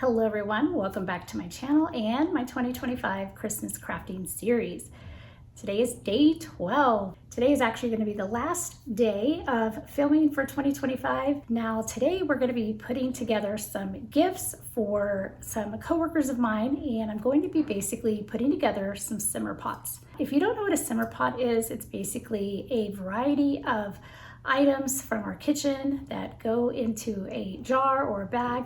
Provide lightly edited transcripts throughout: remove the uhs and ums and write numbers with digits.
Hello everyone, welcome back to my channel and my 2025 Christmas crafting series. Today is day 12. Today is actually going to be the last day of filming for 2025. Now today we're going to be putting together some gifts for some coworkers of mine, and I'm going to be basically putting together some simmer pots. If you don't know what a simmer pot is, it's basically a variety of items from our kitchen that go into a jar or a bag.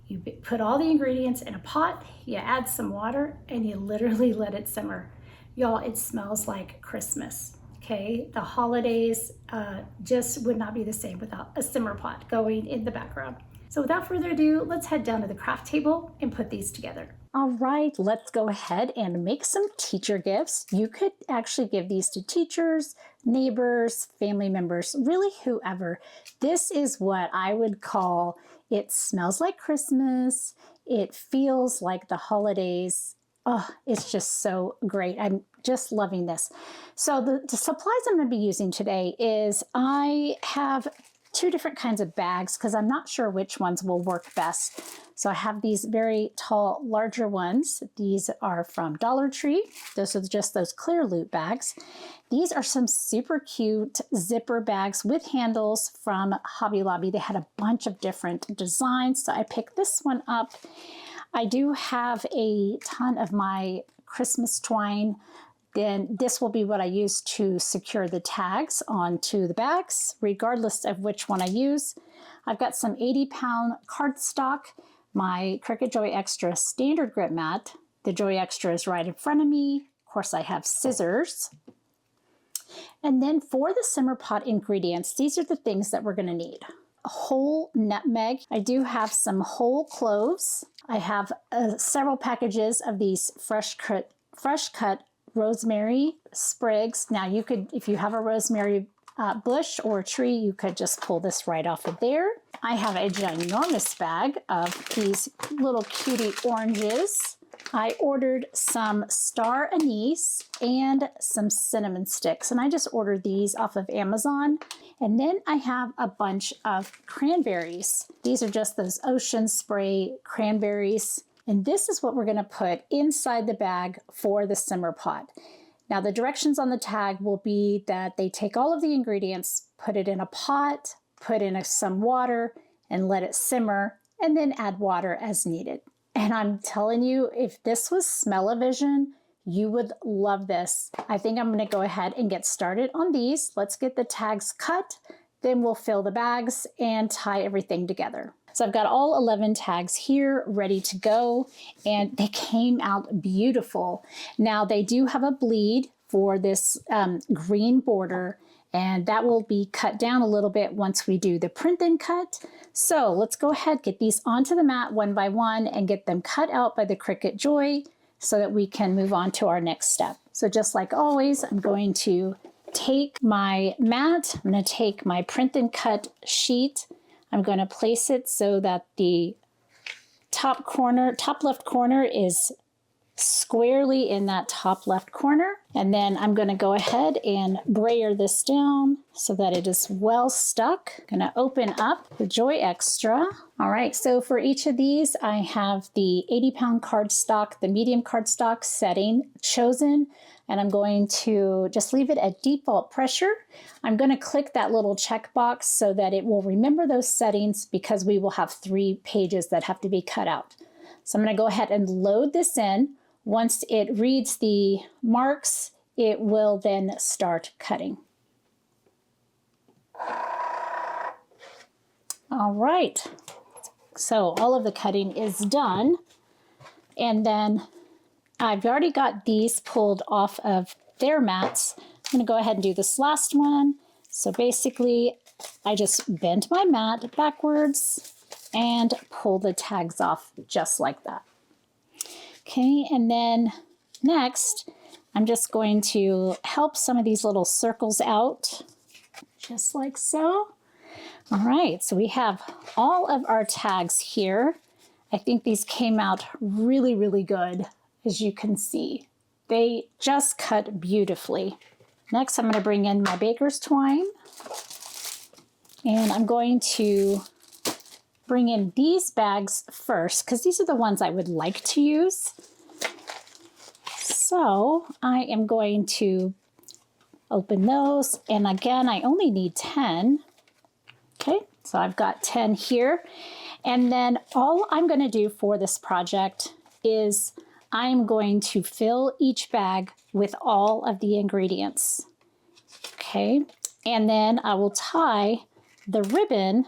You put all the ingredients in a pot, you add some water, and you literally let it simmer. Y'all, it smells like Christmas, okay? The holidays just would not be the same without a simmer pot going in the background. So without further ado, let's head down to the craft table and put these together. All right, let's go ahead and make some teacher gifts. You could actually give these to teachers, neighbors, family members, really whoever. This is what I would call, it smells like Christmas. It feels like the holidays. Oh, it's just so great. I'm just loving this. So the supplies I'm going to be using today is I have two different kinds of bags because I'm not sure which ones will work best. So I have these very tall, larger ones. These are from Dollar Tree. Those are just those clear loop bags. These are some super cute zipper bags with handles from Hobby Lobby. They had a bunch of different designs, so I picked this one up. I do have a ton of my Christmas twine. Then this will be what I use to secure the tags onto the bags, regardless of which one I use. I've got some 80-pound cardstock, my Cricut Joy Extra standard grip mat. The Joy Extra is right in front of me. Of course, I have scissors. And then for the simmer pot ingredients, these are the things that we're going to need. A whole nutmeg. I do have some whole cloves. I have several packages of these fresh cut rosemary sprigs. Now you could, if you have a rosemary bush or a tree, you could just pull this right off of there. I have a ginormous bag of these little cutie oranges. I ordered some Star Anise and some cinnamon sticks, and I just ordered these off of Amazon. And then I have a bunch of cranberries. These are just those ocean spray cranberries. And this is what we're going to put inside the bag for the simmer pot. Now the directions on the tag will be that they take all of the ingredients, put it in a pot, put in some water, and let it simmer, and then add water as needed. And I'm telling you, if this was smell-o-vision, you would love this. I think I'm going to go ahead and get started on these. Let's get the tags cut, then we'll fill the bags and tie everything together. So I've got all 11 tags here ready to go, and they came out beautiful. Now they do have a bleed for this green border, and that will be cut down a little bit once we do the print and cut. So let's go ahead, get these onto the mat one by one and get them cut out by the Cricut Joy so that we can move on to our next step. So just like always, I'm going to take my mat, I'm going to take my print and cut sheet, I'm going to place it so that the top left corner is squarely in that top left corner. And then I'm going to go ahead and brayer this down so that it is well stuck. I'm going to open up the Joy Extra. All right, so for each of these, I have the 80-pound cardstock, the medium cardstock setting chosen, and I'm going to just leave it at default pressure. I'm going to click that little checkbox so that it will remember those settings because we will have 3 pages that have to be cut out. So I'm going to go ahead and load this in. Once it reads the marks, it will then start cutting. All right, so all of the cutting is done. And then I've already got these pulled off of their mats. I'm going to go ahead and do this last one. So basically, I just bend my mat backwards and pull the tags off just like that. Okay, and then next, I'm just going to help some of these little circles out, just like so. All right, so we have all of our tags here. I think these came out really, really good, as you can see. They just cut beautifully. Next, I'm going to bring in my baker's twine, and I'm going to bring in these bags first because these are the ones I would like to use. So I am going to open those. And again, I only need 10. Okay, so I've got 10 here. And then all I'm going to do for this project is I'm going to fill each bag with all of the ingredients. Okay, and then I will tie the ribbon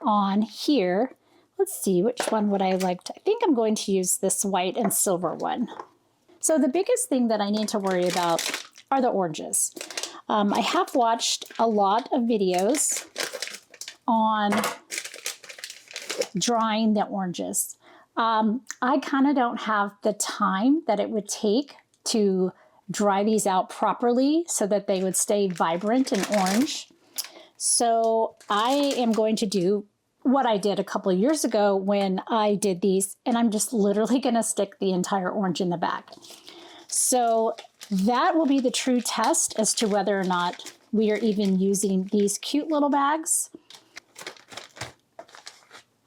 on here. Let's see, which one would I like to? I think I'm going to use this white and silver one. So the biggest thing that I need to worry about are the oranges. I have watched a lot of videos on drying the oranges. I kind of don't have the time that it would take to dry these out properly so that they would stay vibrant and orange. So I am going to do what I did a couple of years ago when I did these, and I'm just literally going to stick the entire orange in the bag. So that will be the true test as to whether or not we are even using these cute little bags.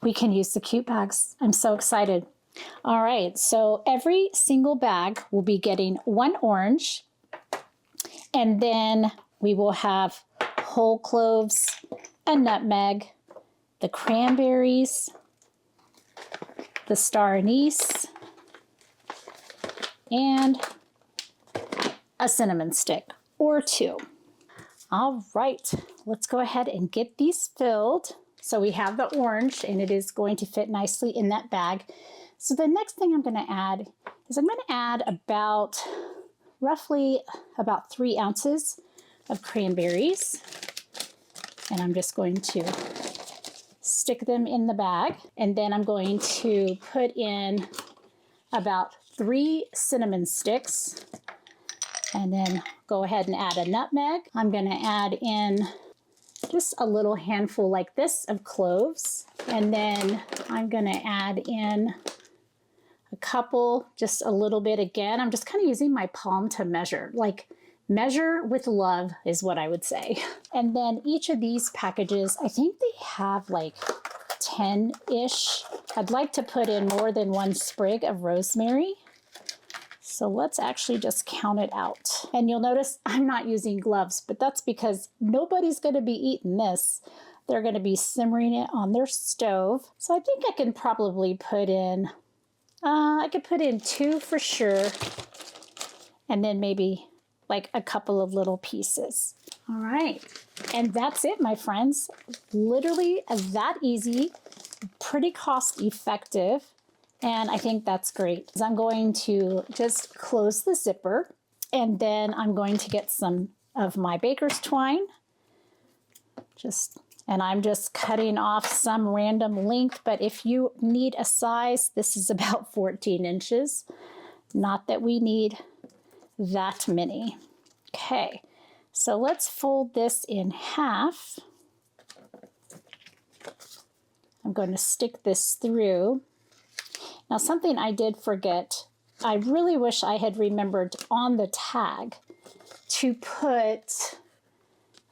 We can use the cute bags. I'm so excited. All right, so every single bag will be getting one orange, and then we will have whole cloves, a nutmeg, the cranberries, the Star Anise, and a cinnamon stick or two. All right, let's go ahead and get these filled. So we have the orange, and it is going to fit nicely in that bag. So the next thing I'm going to add is I'm going to add roughly about 3 ounces of cranberries. And I'm just going to stick them in the bag. And then I'm going to put in about 3 cinnamon sticks. And then go ahead and add a nutmeg. I'm going to add in just a little handful like this of cloves. And then I'm going to add in a couple, just a little bit again. I'm just kind of using my palm to measure, like measure with love is what I would say. And then each of these packages, I think they have like 10-ish. I'd like to put in more than 1 sprig of rosemary. So let's actually just count it out. And you'll notice I'm not using gloves, but that's because nobody's going to be eating this. They're going to be simmering it on their stove. So I think I can probably put in, I could put in 2 for sure. And then maybe like a couple of little pieces. All right. And that's it, my friends. Literally that easy, pretty cost effective. And I think that's great. I'm going to just close the zipper, and then I'm going to get some of my baker's twine. And I'm just cutting off some random length, but if you need a size, this is about 14 inches. Not that we need that many. Okay, so let's fold this in half. I'm going to stick this through. Now, something I did forget, I really wish I had remembered on the tag to put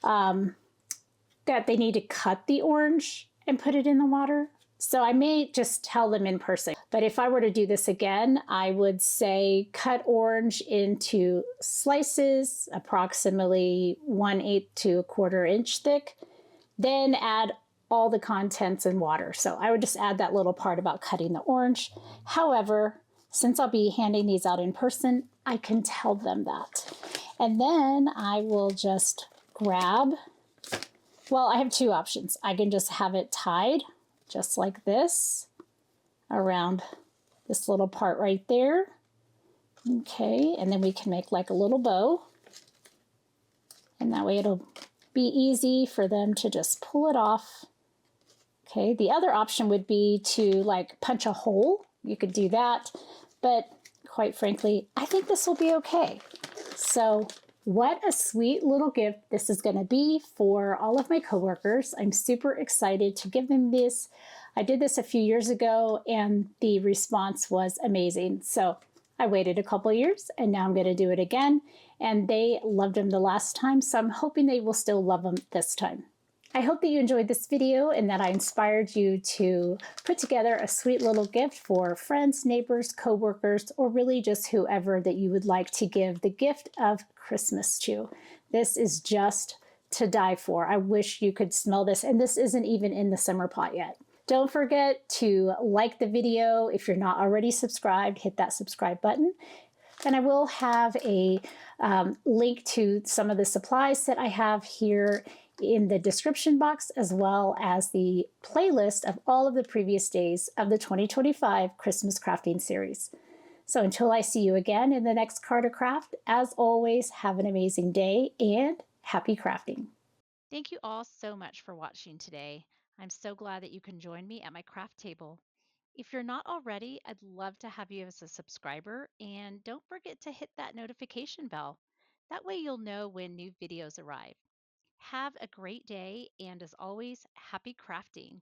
that they need to cut the orange and put it in the water. So I may just tell them in person. But if I were to do this again, I would say cut orange into slices, approximately 1/8 to 1/4 inch thick, then add all the contents in water. So I would just add that little part about cutting the orange. However, since I'll be handing these out in person, I can tell them that. And then I will just grab, well, I have 2 options. I can just have it tied just like this around this little part right there. Okay, and then we can make like a little bow. And that way it'll be easy for them to just pull it off. Okay, the other option would be to like punch a hole. You could do that, but quite frankly, I think this will be okay. So what a sweet little gift this is going to be for all of my coworkers. I'm super excited to give them this. I did this a few years ago and the response was amazing. So I waited a couple years and now I'm going to do it again. And they loved them the last time, so I'm hoping they will still love them this time. I hope that you enjoyed this video and that I inspired you to put together a sweet little gift for friends, neighbors, coworkers, or really just whoever that you would like to give the gift of Christmas to. This is just to die for. I wish you could smell this, and this isn't even in the summer pot yet. Don't forget to like the video. If you're not already subscribed, hit that subscribe button. And I will have a link to some of the supplies that I have here in the description box, as well as the playlist of all of the previous days of the 2025 Christmas crafting series. So until I see you again in the next Card or Craft, as always, have an amazing day and happy crafting. Thank you all so much for watching today. I'm so glad that you can join me at my craft table. If you're not already, I'd love to have you as a subscriber, and don't forget to hit that notification bell. That way you'll know when new videos arrive. Have a great day, and as always, happy crafting.